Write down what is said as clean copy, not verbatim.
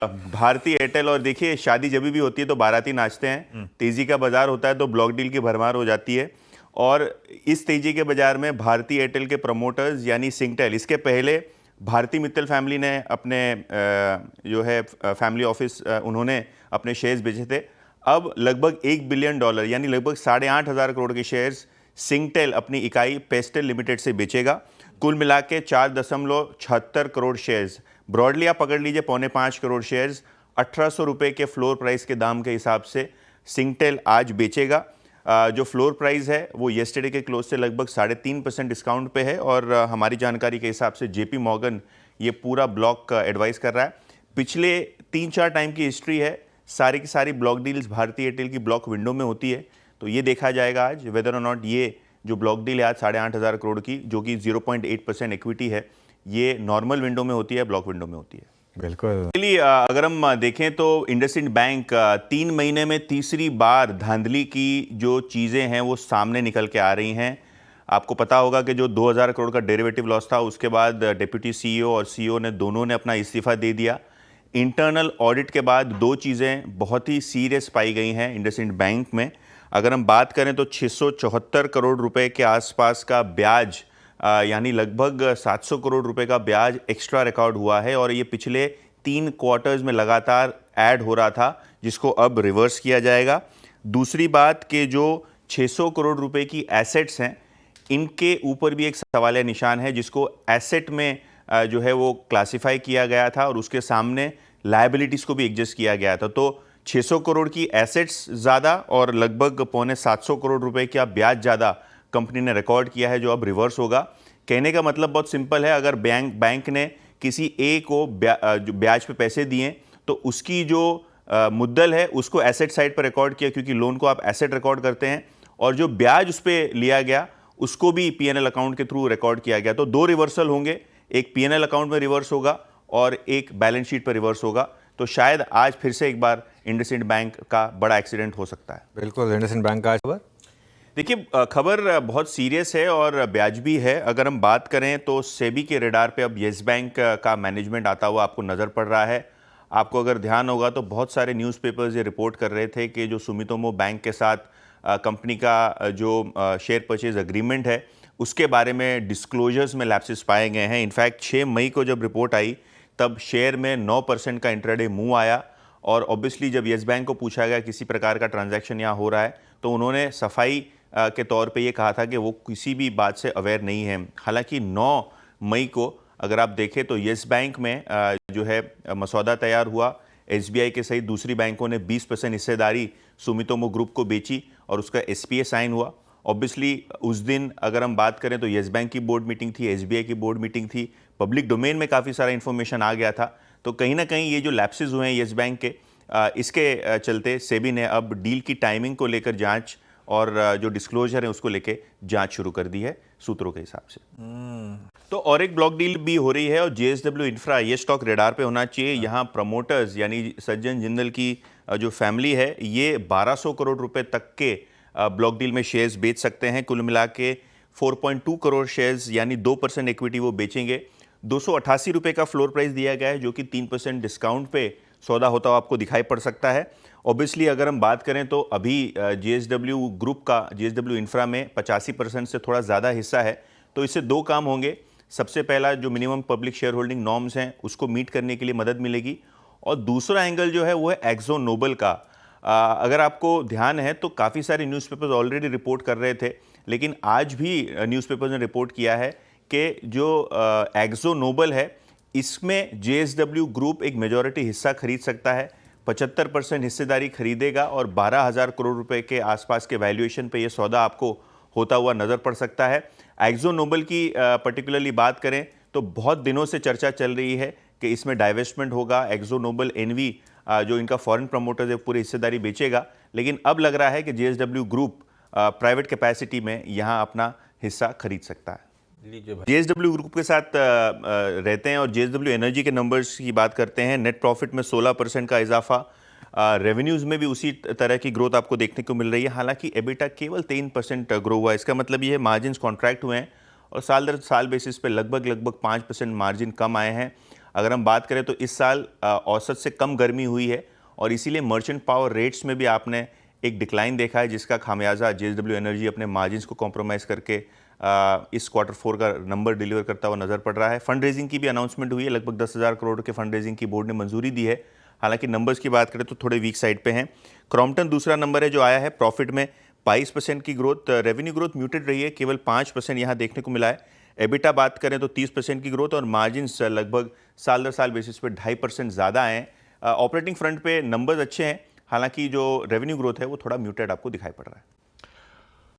Bharti Airtel, और देखिए शादी जब भी होती है तो बाराती नाचते हैं, तेजी का बाजार होता है तो ब्लॉक डील की भरमार हो जाती है। और इस तेजी के बाजार में भारती एयरटेल के प्रमोटर्स यानी सिंगटेल, इसके पहले भारती मित्तल फैमिली ने अपने जो है फैमिली ऑफिस, उन्होंने अपने शेयर्स बेचे थे। अब लगभग $1 बिलियन यानी लगभग 8,500 करोड़ के शेयर्स सिंगटेल अपनी इकाई पेस्टेल लिमिटेड से बेचेगा। कुल मिला के 4.76 करोड़ शेयर्स, ब्रॉडली आप पकड़ लीजिए 4.25 करोड़ शेयर्स 1800 रुपये के फ्लोर प्राइस के दाम के हिसाब से सिंगटेल आज बेचेगा। जो फ्लोर प्राइस है वो येस्टरडे के क्लोज से लगभग 3.5% डिस्काउंट पे है, और हमारी जानकारी के हिसाब से जेपी मॉर्गन ये पूरा ब्लॉक एडवाइस कर रहा है। पिछले 3-4 टाइम की हिस्ट्री है, सारी की सारी ब्लॉक डील्स भारती एयरटेल की ब्लॉक विंडो में होती है। तो ये देखा जाएगा आज वेदर और नॉट ये जो ब्लॉक डील है आज 8,500 करोड़ की, जो कि 0.8% इक्विटी है, ये नॉर्मल विंडो में होती है, ब्लॉक विंडो में होती है। बिल्कुल। चलिए, अगर हम देखें तो इंडसइंड बैंक 3 महीने में तीसरी बार धांधली की जो चीज़ें हैं वो सामने निकल के आ रही हैं। आपको पता होगा कि जो 2,000 करोड़ का डेरिवेटिव लॉस था, उसके बाद डिप्टी सीईओ और सीईओ ने दोनों ने अपना इस्तीफा दे दिया। इंटरनल ऑडिट के बाद दो चीज़ें बहुत ही सीरियस पाई गई हैं इंडसइंड बैंक में। अगर हम बात करें तो 674 करोड़ रुपए के आसपास का ब्याज, यानी लगभग 700 करोड़ रुपए का ब्याज एक्स्ट्रा रिकॉर्ड हुआ है, और ये पिछले 3 क्वार्टर्स में लगातार ऐड हो रहा था, जिसको अब रिवर्स किया जाएगा। दूसरी बात कि जो 600 करोड़ रुपए की एसेट्स हैं, इनके ऊपर भी एक सवालिया निशान है, जिसको एसेट में जो है वो क्लासिफाई किया गया था और उसके सामने लायबिलिटीज़ को भी एडजस्ट किया गया था। तो 600 करोड़ की एसेट्स ज़्यादा और लगभग 725 करोड़ रुपए का ब्याज ज़्यादा कंपनी ने रिकॉर्ड किया है, जो अब रिवर्स होगा। कहने का मतलब बहुत सिंपल है, अगर बैंक ने किसी ए को ब्याज पे पैसे दिए तो उसकी जो मुद्दल है उसको एसेट साइड पर रिकॉर्ड किया, क्योंकि लोन को आप एसेट रिकॉर्ड करते हैं, और जो ब्याज उस पर लिया गया उसको भी पीएनएल अकाउंट के थ्रू रिकॉर्ड किया गया। तो 2 रिवर्सल होंगे, एक पीएनएल अकाउंट में रिवर्स होगा और एक बैलेंस शीट पर रिवर्स होगा। तो शायद आज फिर से एक बार इंडसइंड बैंक का बड़ा एक्सीडेंट हो सकता है। बिल्कुल, इंडसइंड बैंक का खबर देखिए, खबर बहुत सीरियस है और ब्याज भी है। अगर हम बात करें तो सेबी के रडार पे अब येस बैंक का मैनेजमेंट आता हुआ आपको नज़र पड़ रहा है। आपको अगर ध्यान होगा तो बहुत सारे न्यूज़पेपर्स ये रिपोर्ट कर रहे थे कि जो सुमितोमो बैंक के साथ कंपनी का जो शेयर परचेज एग्रीमेंट है, उसके बारे में डिस्क्लोजर्स में लैप्सेस पाए गए हैं। इनफैक्ट 6 मई को जब रिपोर्ट आई तब शेयर में 9% का इंट्राडे मूव आया, और ऑब्वियसली जब येस बैंक को पूछा गया किसी प्रकार का ट्रांजैक्शन यहाँ हो रहा है, तो उन्होंने सफाई के तौर पे ये कहा था कि वो किसी भी बात से अवेयर नहीं है। हालांकि 9 मई को अगर आप देखें तो येस बैंक में जो है मसौदा तैयार हुआ। एसबीआई के सहित दूसरी बैंकों ने 20% हिस्सेदारी सुमितोमो ग्रुप को बेची और उसका एसपीए साइन हुआ। ऑब्वियसली उस दिन अगर हम बात करें तो येस बैंक की बोर्ड मीटिंग थी, एसबीआई की बोर्ड मीटिंग थी, पब्लिक डोमेन में काफ़ी सारा इन्फॉर्मेशन आ गया था। तो कहीं ना कहीं ये जो लैप्सेस हुए हैं येस बैंक के, इसके चलते सेबी ने अब डील की टाइमिंग को लेकर जांच और जो डिस्क्लोजर है उसको लेके जांच शुरू कर दी है सूत्रों के हिसाब से। तो और एक ब्लॉक डील भी हो रही है, और जेएसडब्ल्यू इंफ्रा, ये स्टॉक रडार पे होना चाहिए। यहाँ प्रमोटर्स यानी सज्जन जिंदल की जो फैमिली है, ये 1200 करोड़ रुपए तक के ब्लॉक डील में शेयर्स बेच सकते हैं। कुल मिला के 4.2 करोड़ शेयर्स यानी 2% इक्विटी वो बेचेंगे। 288 रुपये का फ्लोर प्राइस दिया गया है, जो कि 3% डिस्काउंट पे सौदा होता हुआ आपको दिखाई पड़ सकता है। ऑब्वियसली अगर हम बात करें तो अभी जेएसडब्ल्यू ग्रुप का जेएसडब्ल्यू इंफ्रा में 85% से थोड़ा ज़्यादा हिस्सा है। तो इससे 2 काम होंगे। सबसे पहला, जो minimum public share holding norms हैं उसको मीट करने के लिए मदद मिलेगी, और दूसरा एंगल जो है वो है एक्जो नोबल का। अगर आपको ध्यान है तो काफ़ी सारे न्यूज़पेपर्स ऑलरेडी रिपोर्ट कर रहे थे, लेकिन आज भी न्यूज़पेपर्स ने रिपोर्ट किया है कि जो एक्जो नोबल है, इसमें जेएसडब्ल्यू ग्रुप एक मेजॉरिटी हिस्सा खरीद सकता है। 75% हिस्सेदारी खरीदेगा और 12,000 करोड़ रुपए के आसपास के वैल्यूएशन पे ये सौदा आपको होता हुआ नज़र पड़ सकता है। एक्जो नोबल की पर्टिकुलरली बात करें तो बहुत दिनों से चर्चा चल रही है कि इसमें डाइवेस्टमेंट होगा। एक्जो नोबल एनवी जो इनका फॉरेन प्रमोटर्स है पूरी हिस्सेदारी बेचेगा, लेकिन अब लग रहा है कि जेएसडब्ल्यू ग्रुप प्राइवेट कैपेसिटी में यहाँ अपना हिस्सा खरीद सकता है। जेएसडब्ल्यू ग्रुप के साथ रहते हैं और जेएसडब्ल्यू एनर्जी के नंबर्स की बात करते हैं। नेट प्रॉफिट में 16% का इजाफा, रेवेन्यूज़ में भी उसी तरह की ग्रोथ आपको देखने को मिल रही है। हालांकि एबिटा केवल 3% ग्रो हुआ है। इसका मतलब ये है मार्जिन कॉन्ट्रैक्ट हुए हैं और साल दर साल बेसिस पे लगभग 5% मार्जिन कम आए हैं। अगर हम बात करें तो इस साल औसत से कम गर्मी हुई है और इसीलिए मर्चेंट पावर रेट्स में भी आपने एक डिक्लाइन देखा है, जिसका खामियाजा जेएसडब्ल्यू एनर्जी अपने मार्जिन्स को कॉम्प्रोमाइज़ करके इस Q4 का नंबर डिलीवर करता हुआ नजर पड़ रहा है। फंड रेजिंग की भी अनाउंसमेंट हुई है, लगभग 10,000 करोड़ के फंड रेजिंग की बोर्ड ने मंजूरी दी है। हालांकि नंबर्स की बात करें तो थोड़े वीक साइड पे हैं। क्रॉम्पटन दूसरा नंबर है जो आया है, प्रॉफिट में 22% की ग्रोथ, रेवेन्यू ग्रोथ म्यूटेड रही है, केवल 5% यहाँ देखने को मिला है। एबिटा बात करें तो 30% की ग्रोथ और मार्जिन्स लगभग साल दर साल बेसिस पे 2.5% ज़्यादा आए हैं। ऑपरेटिंग फ्रंट पे नंबर्स अच्छे हैं, हालांकि जो रेवेन्यू ग्रोथ है वो थोड़ा म्यूटेड आपको दिखाई पड़ रहा है।